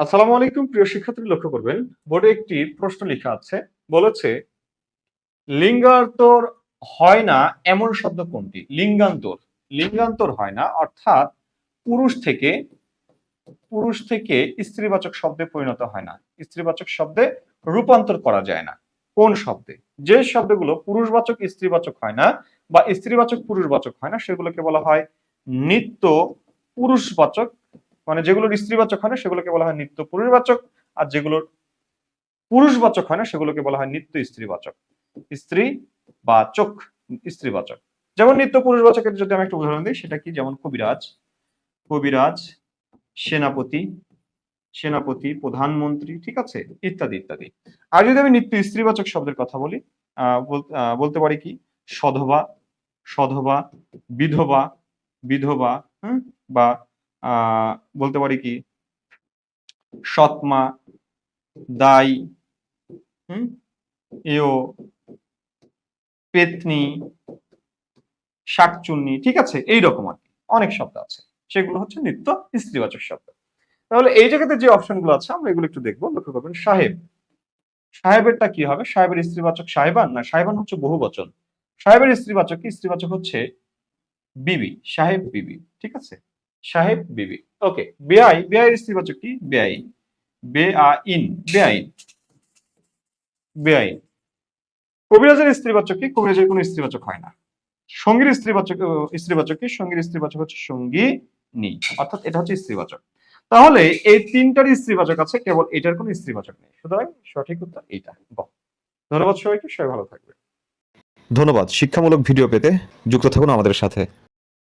আসসালামু আলাইকুম প্রিয় শিক্ষার্থী, লক্ষ্য করবেন বোর্ডে একটি প্রশ্ন লেখা আছে। বলেছে লিঙ্গান্তর হয় না এমন শব্দ কোনটি? লিঙ্গান্তর হয় না, অর্থাৎ পুরুষ থেকে স্ত্রীবাচক শব্দে পরিণত হয় না, স্ত্রীবাচক শব্দে রূপান্তর করা যায় না। কোন শব্দে? যে শব্দগুলো পুরুষবাচক স্ত্রীবাচক হয় না বা স্ত্রীবাচক পুরুষবাচক হয় না সেগুলোকে বলা হয় নিত্য পুরুষবাচক, মানে যেগুলোর স্ত্রীবাচক হয় না সেগুলোকে বলা হয় নিত্য পুরুষবাচক, আর যেগুলোর পুরুষবাচক হয় না সেগুলোকে বলা হয় নিত্য স্ত্রীবাচক। স্ত্রীবাচক, স্ত্রীবাচক। যেমন নিত্য পুরুষবাচকের যদি আমি একটা উদাহরণ দিই, সেটা কি? যেমন কবিরাজ, সেনাপতি, প্রধানমন্ত্রী, ঠিক আছে, ইত্যাদি ইত্যাদি। আর যদি আমি নিত্য স্ত্রীবাচক শব্দের কথা বলি, বলতে পারি কি? সধবা, বিধবা, বা বলতে পারি কি? সৎমা, দাই, এও, পেতনি, শাকচুন্নি, ঠিক আছে, এইরকম আর কি অনেক শব্দ আছে, সেগুলো হচ্ছে নিত্য স্ত্রীবাচক শব্দ। তাহলে এই জায়গাতে যে অপশনগুলো আছে আমরা এগুলো একটু দেখবো। লক্ষ্য করবেন সাহেবেরটা কি হবে? সাহেবের স্ত্রীবাচক সাহেবান, না সাহেবান হচ্ছে বহুবচন। সাহেবের স্ত্রীবাচক কি? স্ত্রীবাচক হচ্ছে বিবি, সাহেব বিবি, ঠিক আছে, সাহেব বিবি। ওকে। বেআইয়ের স্ত্রীবাচক কি? বেআইন, বেআইন, বেআইন। কবিরাজের স্ত্রীবাচক কি? কবিরাজের কোনো স্ত্রীবাচক হয় না। সঙ্গীর স্ত্রীবাচক কি? সঙ্গীর স্ত্রীবাচক হচ্ছে সঙ্গিনী, অর্থাৎ এটা হচ্ছে স্ত্রীবাচক। তাহলে এই তিনটারই স্ত্রীবাচক আছে, কেবল এটার কোনো স্ত্রীবাচক নেই। সুতরাং সঠিক উত্তর এইটা। ধন্যবাদ সবাইকে, সবাই ভালো থাকবে। ধন্যবাদ। শিক্ষামূলক ভিডিও পেতে যুক্ত থাকুন আমাদের সাথে।